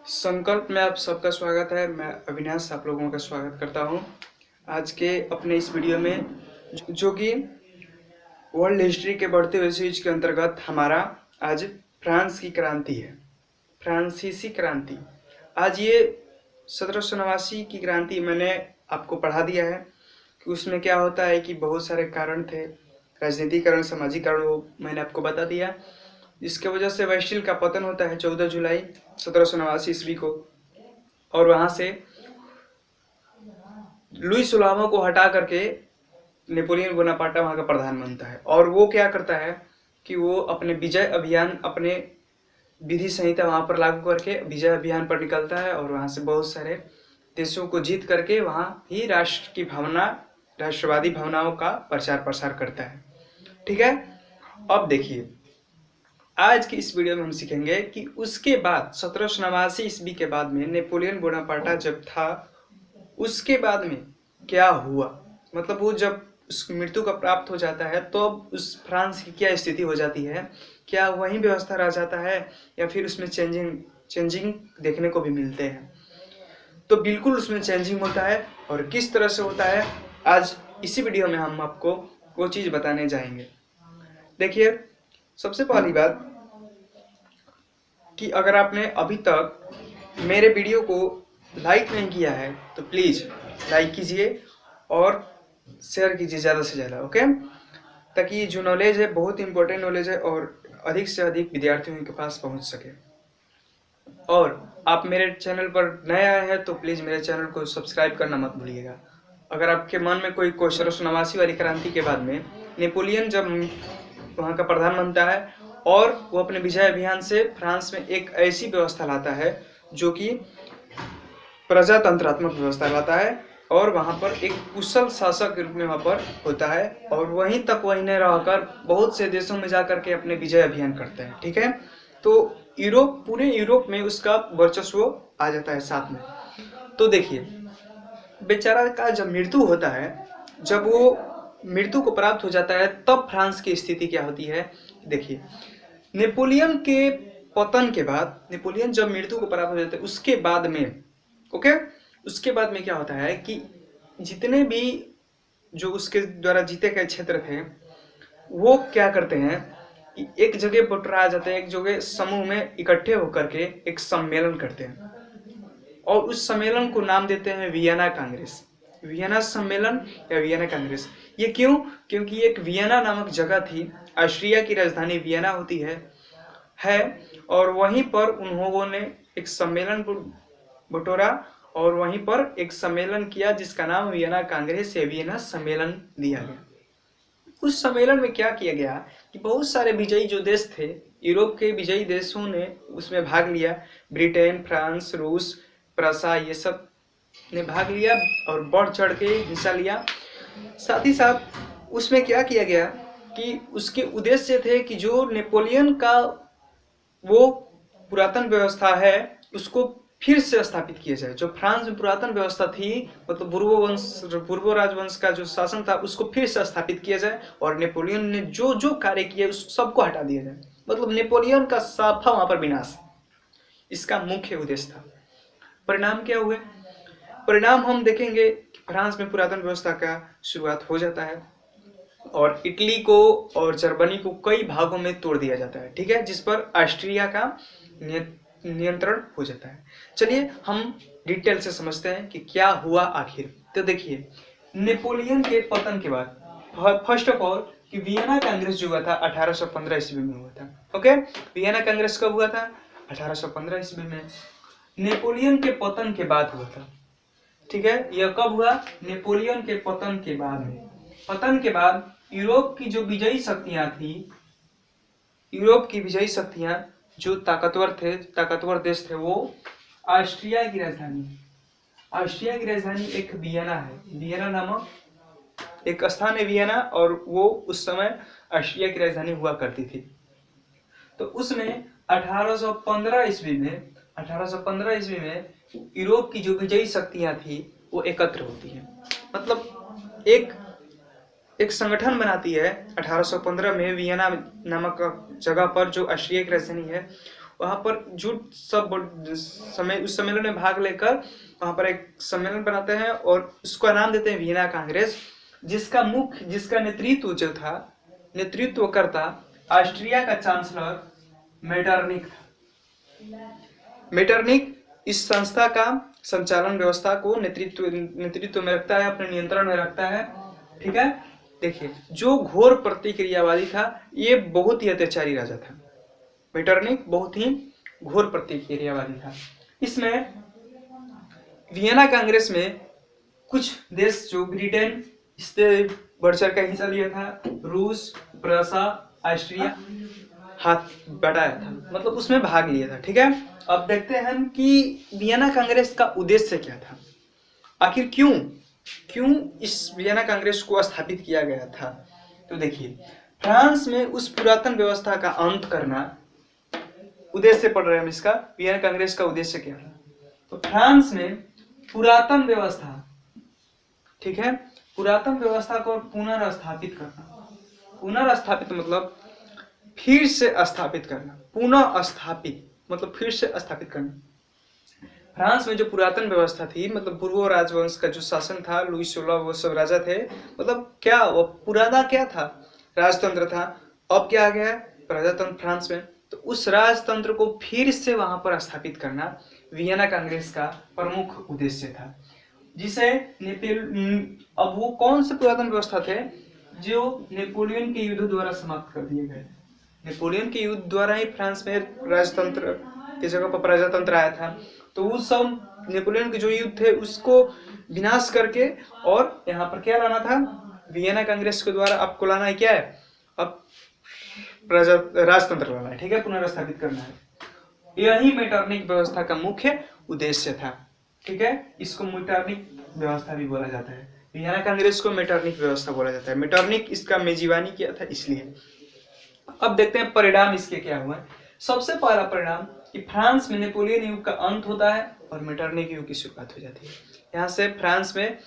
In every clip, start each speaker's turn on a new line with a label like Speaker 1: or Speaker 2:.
Speaker 1: संकल्प में आप सबका स्वागत है। मैं अविनाश आप लोगों का स्वागत करता हूं आज के अपने इस वीडियो में, जो कि वर्ल्ड हिस्ट्री के बढ़ते हुए सीरीज के अंतर्गत हमारा आज फ्रांस की क्रांति है, फ्रांसीसी क्रांति। आज ये 1789 की क्रांति मैंने आपको पढ़ा दिया है कि उसमें क्या होता है कि बहुत सारे कारण थे, राजनीतिक कारण, सामाजिक कारण, वो मैंने आपको बता दिया। इसके वजह से वेस्टिल का पतन होता है 14 जुलाई 1789 ईस्वी को, और वहां से लुई सुलावा को हटा करके नेपोलियन बोनापार्टा वहां का प्रधान बनता है। और वो क्या करता है कि वो अपने विजय अभियान, अपने विधि संहिता वहां पर लागू करके विजय अभियान पर निकलता है और वहां से बहुत सारे देशों को जीत करके वहां ही राष्ट्र की भावना, राष्ट्रवादी भावनाओं का प्रचार प्रसार करता है। ठीक है, अब देखिए आज की इस वीडियो में हम सीखेंगे कि उसके बाद 1789 ईस्वी के बाद में नेपोलियन बोनापार्टा जब था, उसके बाद में क्या हुआ। मतलब वो जब उस मृत्यु का प्राप्त हो जाता है तो अब उस फ्रांस की क्या स्थिति हो जाती है, क्या वही व्यवस्था रह जाता है या फिर उसमें चेंजिंग देखने को भी मिलते हैं। तो बिल्कुल उसमें चेंजिंग होता है, और किस तरह से होता है आज इसी वीडियो में हम आपको वो चीज़ बताने जाएंगे। देखिए, सबसे पहली बात कि अगर आपने अभी तक मेरे वीडियो को लाइक नहीं किया है तो प्लीज़ लाइक कीजिए और शेयर कीजिए ज़्यादा से ज़्यादा, ओके, ताकि जो नॉलेज है बहुत इंपॉर्टेंट नॉलेज है और अधिक से अधिक विद्यार्थियों के पास पहुंच सके। और आप मेरे चैनल पर नए आए हैं तो प्लीज़ मेरे चैनल को सब्सक्राइब करना मत भूलिएगा। अगर आपके मन में कोई क्वेश्चन, 1789 वाली क्रांति के बाद में नेपोलियन जब वहाँ का प्रधान बनता है और वो अपने विजय अभियान से फ्रांस में एक ऐसी व्यवस्था लाता है जो कि प्रजातंत्रात्मक व्यवस्था लाता है, और वहाँ पर एक कुशल शासक के रूप में वहाँ पर होता है, और वहीं तक वहीं नहीं रहकर बहुत से देशों में जाकर के अपने विजय अभियान करते हैं। ठीक है, तो यूरोप, पूरे यूरोप में उसका वर्चस्व आ जाता है साथ में। तो देखिए, बेचारा का जब मृत्यु होता है, जब वो मृत्यु को प्राप्त हो जाता है, तब फ्रांस की स्थिति क्या होती है। देखिए, नेपोलियन के पतन के बाद, नेपोलियन जब मृत्यु को प्राप्त हो जाता है उसके बाद में, ओके, उसके बाद में क्या होता है कि जितने भी जो उसके द्वारा जीते गए क्षेत्र थे वो क्या करते हैं कि एक जगह बटरा जाते हैं, एक जगह समूह में इकट्ठे होकर के एक सम्मेलन करते हैं, और उस सम्मेलन को नाम देते हैं वियना कांग्रेस, वियना सम्मेलन या वियना कांग्रेस। ये क्यों? क्योंकि एक वियना नामक जगह थी, ऑस्ट्रिया की राजधानी वियना होती है, और वहीं पर उन्होंने एक सम्मेलन को बटोरा और वहीं पर एक सम्मेलन किया जिसका नाम वियना कांग्रेस या वियना सम्मेलन दिया गया। उस सम्मेलन में क्या किया गया कि बहुत सारे विजयी जो देश थे, यूरोप के विजयी देशों ने उसमें भाग लिया। ब्रिटेन, फ्रांस, रूस, प्रसा, ये सब ने भाग लिया और बढ़ चढ़ के हिस्सा लिया। साथ ही साथ उसमें क्या किया गया कि उसके उद्देश्य थे कि जो नेपोलियन का वो पुरातन व्यवस्था है उसको फिर से स्थापित किया जाए। जो फ्रांस में पुरातन व्यवस्था थी, मतलब बुर्बो राजवंश का जो शासन था, उसको फिर से स्थापित किया जाए, और नेपोलियन ने जो जो कार्य किए उस सबको हटा दिया जाए। मतलब नेपोलियन का साफा वहां पर विनाश, इसका मुख्य उद्देश्य था। परिणाम क्या हुए? परिणाम हम देखेंगे कि फ्रांस में पुरातन व्यवस्था का शुरुआत हो जाता है और इटली को और जर्मनी को कई भागों में तोड़ दिया जाता है। ठीक है, जिस पर ऑस्ट्रिया का नियंत्रण हो जाता है। चलिए हम डिटेल से समझते हैं कि क्या हुआ आखिर। तो देखिए, नेपोलियन के पतन के बाद फर्स्ट ऑफ ऑल कि वियना कांग्रेस जो हुआ था 1815 ईस्वी में हुआ था। ओके, वियना कांग्रेस कब हुआ था? 1815 ईस्वी में। नेपोलियन के पतन के बाद हुआ था। ठीक है, यह कब हुआ? नेपोलियन के पतन के बाद में। पतन के बाद यूरोप की जो विजयी शक्तियां थी, यूरोप की विजयी शक्तियां जो ताकतवर देश थे, वो ऑस्ट्रिया की राजधानी एक वियना है। वियना नामक एक स्थान है वियना, और वो उस समय ऑस्ट्रिया की राजधानी हुआ करती थी। तो उसमें 1815 ईस्वी में यूरोप की जो विजयी शक्तियां थी वो एकत्र होती हैं। मतलब एक संगठन बनाती है 1815 में वियना नामक जगह पर, जो ऑस्ट्रिया की राजधानी है। वहां पर जुट सब समय उस सम्मेलन में भाग लेकर वहां पर एक सम्मेलन बनाते हैं और उसका नाम देते हैं वियना कांग्रेस, जिसका नेतृत्व करता ऑस्ट्रिया का चांसलर मेटरनिक था। मेटरनिक इस संस्था का संचालन व्यवस्था को नेतृत्व में रखता है, अपने नियंत्रण में रखता है। ठीक है, देखिए जो घोर प्रतिक्रियावादी था, ये बहुत ही अत्याचारी राजा था। मेटरनिक बहुत ही घोर प्रतिक्रियावादी था। इसमें वियना कांग्रेस में कुछ देश जो ब्रिटेन इससे बढ़ चढ़ का हिस्सा लिया था, रूस, प्रूसिया, ऑस्ट्रिया हाथ बटाया था, मतलब उसमें भाग लिया था। ठीक है, अब देखते हैं हम कि वियना कांग्रेस का उद्देश्य क्या था, आखिर क्यों इस वियना कांग्रेस को स्थापित किया गया था। तो देखिए, फ्रांस में उस पुरातन व्यवस्था का अंत करना उद्देश्य पढ़ रहे हैं हम इसका। वियना कांग्रेस का उद्देश्य क्या था, तो फ्रांस में पुरातन व्यवस्था, ठीक है, पुरातन व्यवस्था को पुनर्स्थापित करना। पुनर्स्थापित मतलब फिर से स्थापित करना, पुनः स्थापित मतलब फिर से स्थापित करना। फ्रांस में जो पुरातन व्यवस्था थी, मतलब पूर्व राजवंश का जो शासन था, लुई 16 वो सब राजा थे, मतलब क्या वो पुराना क्या था, राजतंत्र था। अब क्या आ गया है, प्रजातंत्र फ्रांस में। तो उस राजतंत्र को फिर से वहां पर स्थापित करना वियना कांग्रेस का प्रमुख उद्देश्य था, जिसे अब वो कौन से पुरातन व्यवस्था थे जो नेपोलियन के युद्ध द्वारा समाप्त कर दिए गए। नेपोलियन के युद्ध द्वारा ही फ्रांस में राजतंत्र की जगह पर प्रजातंत्र आया था। तो उस सब नेपोलियन के जो युद्ध थे उसको विनाश करके और यहाँ पर क्या लाना था, वियना कांग्रेस के द्वारा आपको लाना है क्या है, अब राजतंत्र लाना है। ठीक है, पुनर्स्थापित करना है। यही मेटरनिक व्यवस्था का मुख्य उद्देश्य था। ठीक है, इसको मेटरनिक व्यवस्था भी बोला जाता है। वियना कांग्रेस को मेटरनिक व्यवस्था बोला जाता है। मेटरनिक इसका मेजबानी किया था इसलिए। अब देखते हैं परिणाम इसके क्या हुआ। सबसे पहला परिणाम कि फ्रांस में नेपोलियन युग का अंत होता है और मेटरनिक युग की शुरुआत हो जाती है। यहाँ से फ्रांस में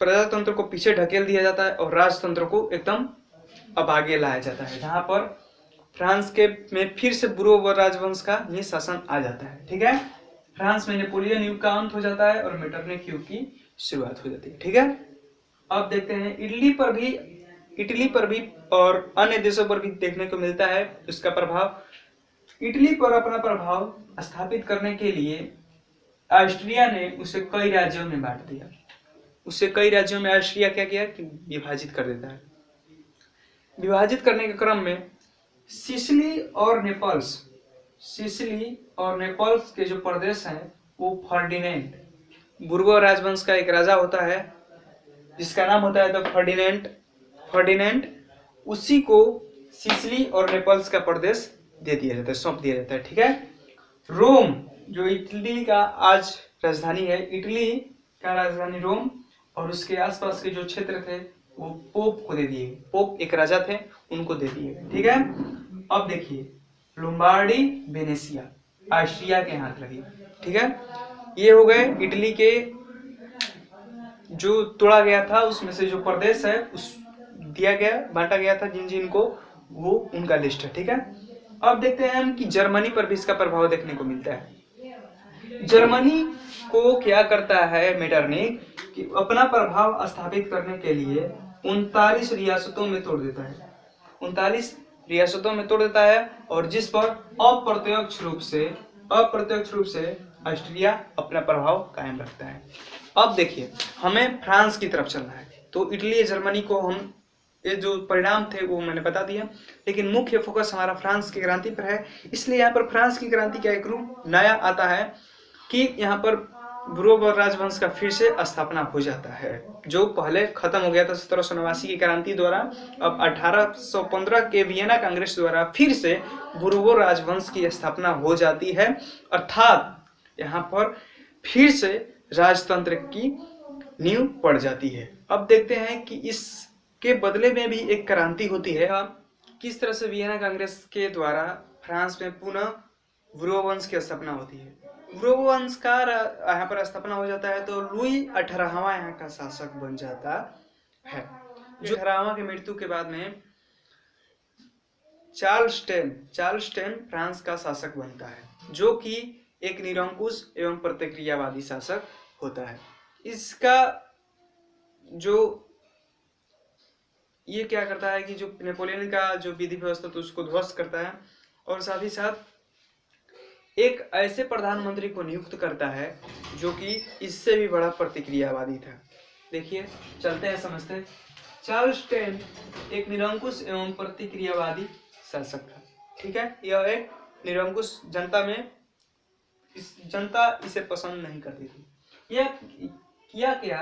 Speaker 1: प्रजातंत्र को पीछे ढकेल दिया जाता है और राजतंत्र को एकदम अब आगे लाया जाता है, जहां पर फ्रांस के में फिर से बुरो राजवंश का ये शासन आ जाता है। ठीक है, फ्रांस में नेपोलियन युग का अंत हो जाता है और मेटरनिक युग की शुरुआत हो जाती है। ठीक है, अब देखते हैं इटली पर भी और अन्य देशों पर भी देखने को मिलता है उसका प्रभाव। इटली पर अपना प्रभाव स्थापित करने के लिए ऑस्ट्रिया ने उसे कई राज्यों में बांट दिया। उसे कई राज्यों में ऑस्ट्रिया क्या किया कि विभाजित कर देता है। विभाजित करने के क्रम में सिसिली और नेपल्स के जो प्रदेश हैं वो फर्डिनेंड, बुर्गो राजवंश का एक राजा होता है जिसका नाम होता है फर्डिनेंड, उसी को सिसिली और नेपल्स का प्रदेश दे दिया जाता है, सौंप दिया जाता है। ठीक है, रोम जो इटली का आज राजधानी है, इटली का राजधानी रोम और उसके आसपास के जो क्षेत्र थे वो पोप को दे दिए। पोप एक राजा थे, उनको दे दिए। ठीक है, अब देखिए लोम्बार्डी वेनेसिया ऑस्ट्रिया के हाथ लगी। ठीक है, ये हो गए इटली के जो तोड़ा गया था उसमें से जो प्रदेश है उस दिया गया बांटा गया था जिन को, वो उनका लिस्ट है। ठीक है, अब देखते हैं हम कि जर्मनी पर भी इसका प्रभाव देखने को मिलता है। जर्मनी को क्या करता है मेटरनिक कि अपना प्रभाव स्थापित करने के लिए 39 रियासतों में तोड़ देता है। 39 रियासतों में तोड़ देता है और जिस पर अप्रत्यक्ष रूप से ऑस्ट्रिया अपना प्रभाव कायम रखता है। अब देखिए हमें फ्रांस की तरफ चलना है, तो इटली जर्मनी को हम ये जो परिणाम थे वो मैंने बता दिया, लेकिन मुख्य फोकस हमारा फ्रांस की क्रांति पर है। इसलिए यहाँ पर फ्रांस की क्रांति का एक रूप नया आता है कि यहाँ पर बुरो राजवंश का फिर से स्थापना हो जाता है, जो पहले खत्म हो गया था 1789 की क्रांति द्वारा। अब 1815 के वियना कांग्रेस द्वारा फिर से बुरो राजवंश की स्थापना हो जाती है, अर्थात यहाँ पर फिर से राजतंत्र की नींव पड़ जाती है। अब देखते हैं कि इसके बदले में भी एक क्रांति होती है। किस तरह से वियना कांग्रेस के द्वारा फ्रांस में पुनः बुरो वंश की स्थापना होती है। बुरो वंश का यहाँ पर स्थापना हो जाता है तो लुई 18वां यहाँ का शासक बन जाता है, जो 18वां की मृत्यु के बाद में चार्ल्स टेन फ्रांस का शासक बनता है, जो कि एक निरंकुश एवं प्रतिक्रियावादी शासक होता है। इसका जो ये क्या करता है कि जो नेपोलियन का जो विधि व्यवस्था तो उसको ध्वस्त करता है, और साथ ही साथ एक ऐसे प्रधानमंत्री को नियुक्त करता है जो कि इससे भी बड़ा प्रतिक्रियावादी था। देखिए, चलते हैं समझते हैं। चार्ल्स टेन एक निरंकुश एवं प्रतिक्रियावादी शासक था। ठीक है, यह एक निरंकुश जनता इसे पसंद नहीं करती थी। यह किया क्या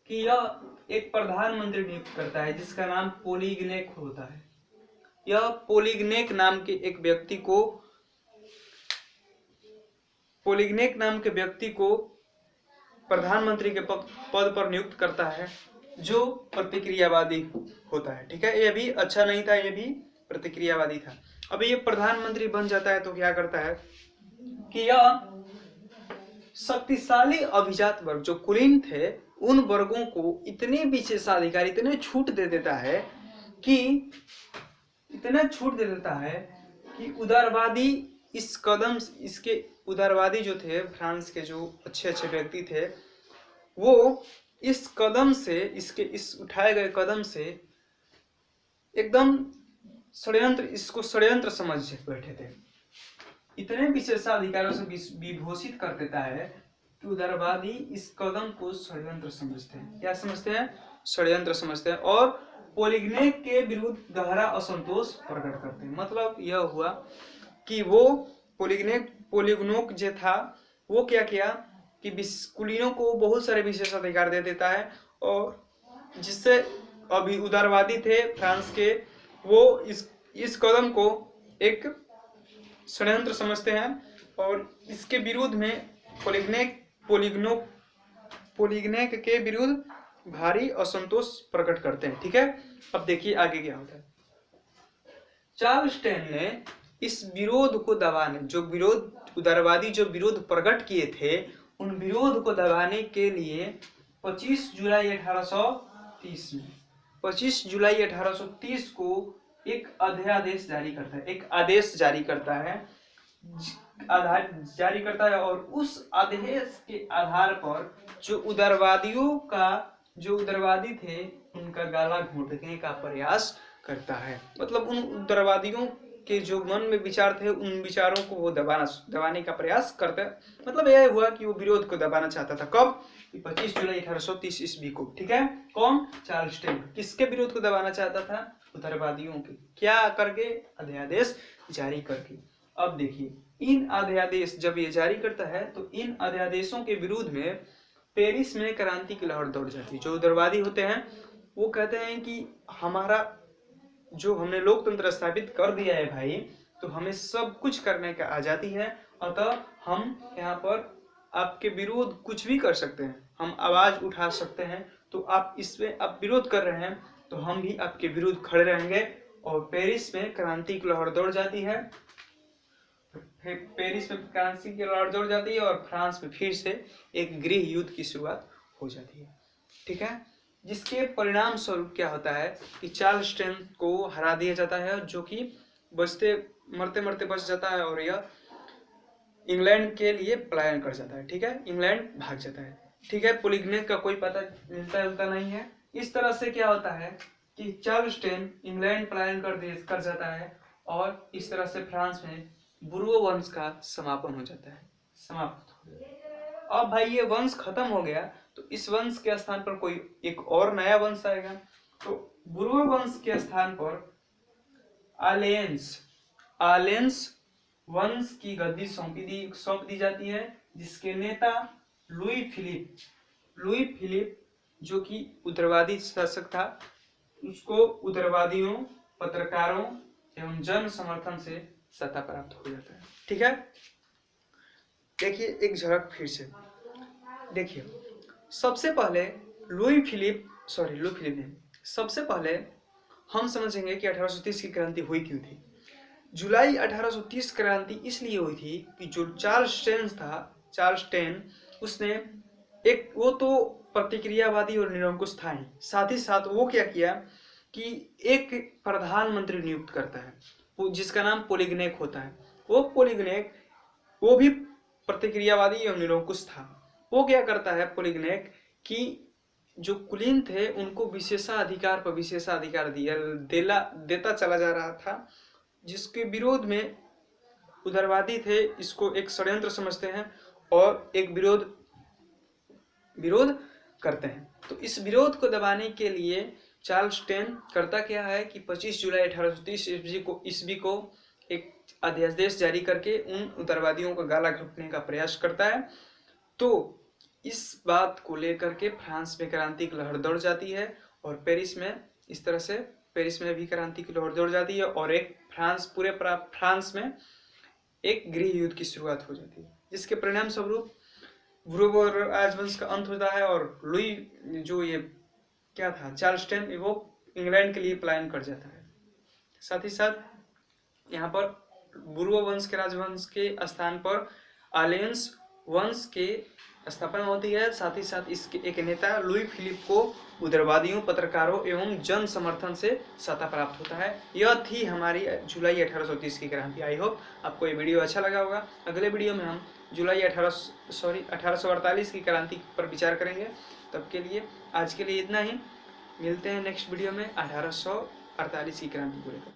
Speaker 1: कि यह एक प्रधानमंत्री नियुक्त करता है जिसका नाम पोलिगनेक होता है। यह पोलिगनेक नाम के व्यक्ति को प्रधानमंत्री के पद पर नियुक्त करता है, जो प्रतिक्रियावादी होता है। ठीक है, यह भी अच्छा नहीं था, यह भी प्रतिक्रियावादी था। अब ये प्रधानमंत्री बन जाता है तो क्या करता है कि यह शक्तिशाली अभिजात वर्ग जो कुलीन थे, उन वर्गों को इतने विशेषाधिकार, इतने छूट दे देता है कि उदारवादी जो थे, फ्रांस के जो अच्छे अच्छे व्यक्ति थे, वो इस कदम से, इस उठाए गए कदम से एकदम इसको षड्यंत्र समझ बैठे थे। इतने विशेषाधिकारों से विभूषित कर देता है कि उदारवादी इस कदम को षड्यंत्र समझते हैं। क्या समझते हैं? षड्यंत्र समझते हैं, और पोलिगनेक के विरुद्ध गहरा असंतोष प्रकट करते हैं। मतलब यह हुआ कि वो पोलिगनोक जो था, वो क्या किया कि कुलीनों को बहुत सारे विशेष अधिकार दे देता है, और जिससे अभी उदारवादी थे फ्रांस के, वो इस कदम को एक षड्यंत्र समझते हैं, और इसके विरुद्ध में पोलिगनेक के विरुद्ध भारी असंतोष प्रकट करते हैं। ठीक है, अब देखिए आगे क्या होता है। चार्ल्स टेन ने इस विरोध को दबाने, उदारवादी जो विरोध प्रकट किए थे, उन विरोध को दबाने के लिए 25 जुलाई 1830 को एक अध्यादेश जारी करता है, और उस आदेश के आधार पर जो उदारवादी थे, उनका गला घोंटने का प्रयास करता है। मतलब उन उदारवादियों के जो मन में विचार थे, उन विचारों को वो दबाने का प्रयास करता है। मतलब यह हुआ कि वो विरोध को दबाना चाहता था। कब? 25 जुलाई 1830 ईस्वी को। ठीक है, कौन? Charles ten. किसके विरोध को दबाना चाहता था? उदारवादियों के। क्या करके? अध्यादेश जारी करके। अब देखिए, इन अध्यादेश जब ये जारी करता है, तो इन अध्यादेशों के विरुद्ध में पेरिस में क्रांति की लहर दौड़ जाती है। जो उदारवादी होते हैं वो कहते हैं कि हमने लोकतंत्र स्थापित कर दिया है भाई, तो हमें सब कुछ करने का आजादी है, अतः हम यहाँ पर आपके विरोध कुछ भी कर सकते हैं, हम आवाज उठा सकते हैं। तो आप इसमें विरोध कर रहे हैं, तो हम भी आपके विरुद्ध खड़े रहेंगे। और पेरिस में क्रांति की लहर दौड़ जाती है। और फ्रांस में फिर से एक गृह युद्ध की शुरुआत हो जाती है। ठीक है, जिसके परिणाम स्वरूप क्या होता है कि चार्ल्स टेन को हरा दिया जाता है, जो कि मरते मरते बच जाता है, और यह इंग्लैंड के लिए पलायन कर जाता है। ठीक है, इंग्लैंड भाग जाता है। ठीक है, पोलिगनेक का कोई पता मिलता जुलता नहीं है। इस तरह से क्या होता है कि चार्ल्स टेन इंग्लैंड पलायन कर जाता है, और इस तरह से फ्रांस में बुर्बो वंश का समापन हो जाता है, समाप्त हो जाता है। अब भाई ये वंश खत्म हो गया, तो इस वंश के स्थान पर कोई एक और नया वंश आएगा। तो बुर्बो वंश के स्थान पर आलेंस वंश की गद्दी सौंप दी जाती है, जिसके नेता लुई फिलिप जो कि उदारवादी शासक था, उसको उदारवादियों, पत्रकारों एवं जन समर्थन से सत्ता प्राप्त हो जाता है। ठीक है, देखिए एक झलक फिर से देखिए। सबसे पहले सबसे पहले हम समझेंगे कि 1830 की क्रांति हुई क्यों थी। जुलाई 1830 क्रांति इसलिए हुई थी कि जो चार्ल्स टेन उसने वो तो प्रतिक्रियावादी और निरंकुश था ही, साथ ही साथ वो क्या किया कि एक प्रधानमंत्री नियुक्त करता है। जिसका नाम पोलिगनेक होता है। वो पोलिगनेक वो भी प्रतिक्रियावादी एवं निरंकुश था। वो क्या करता है पोलिगनेक कि जो कुलीन थे उनको विशेषाधिकार पर विशेषाधिकार देता चला जा रहा था, जिसके विरोध में उदारवादी थे इसको एक षड्यंत्र समझते हैं और एक विरोध करते हैं। तो इस विरोध को दबाने के लिए चार्ल्स टेन करता क्या है कि 25 जुलाई 1830 ईस्वी को एक अध्यादेश जारी करके उन उदारवादियों का गला घोटने का प्रयास करता है। तो इस बात को लेकर के फ्रांस में क्रांति की लहर दौड़ जाती है और पेरिस में भी क्रांति की लहर दौड़ जाती है और पूरे फ्रांस में एक गृह युद्ध की शुरुआत हो जाती है, जिसके परिणाम स्वरूप बूरबों राजवंश का अंत होता है और लुई जो ये क्या था चार्ल्स टेन वो इंग्लैंड के लिए पलायन कर जाता है। साथ ही साथ यहाँ पर बूरबो वंश के राजवंश के स्थान पर ऑर्लेंस वंश के स्थापना होती है। साथ ही साथ इसके एक नेता लुई फिलिप को उदारवादियों, पत्रकारों एवं जन समर्थन से सत्ता प्राप्त होता है। यह थी हमारी जुलाई 1830 की क्रांति। आई होप आपको ये वीडियो अच्छा लगा होगा। अगले वीडियो में हम जुलाई 1848 की क्रांति पर विचार करेंगे। तब के लिए आज के लिए इतना ही। मिलते हैं नेक्स्ट वीडियो में 1848 की क्रांति को लेकर।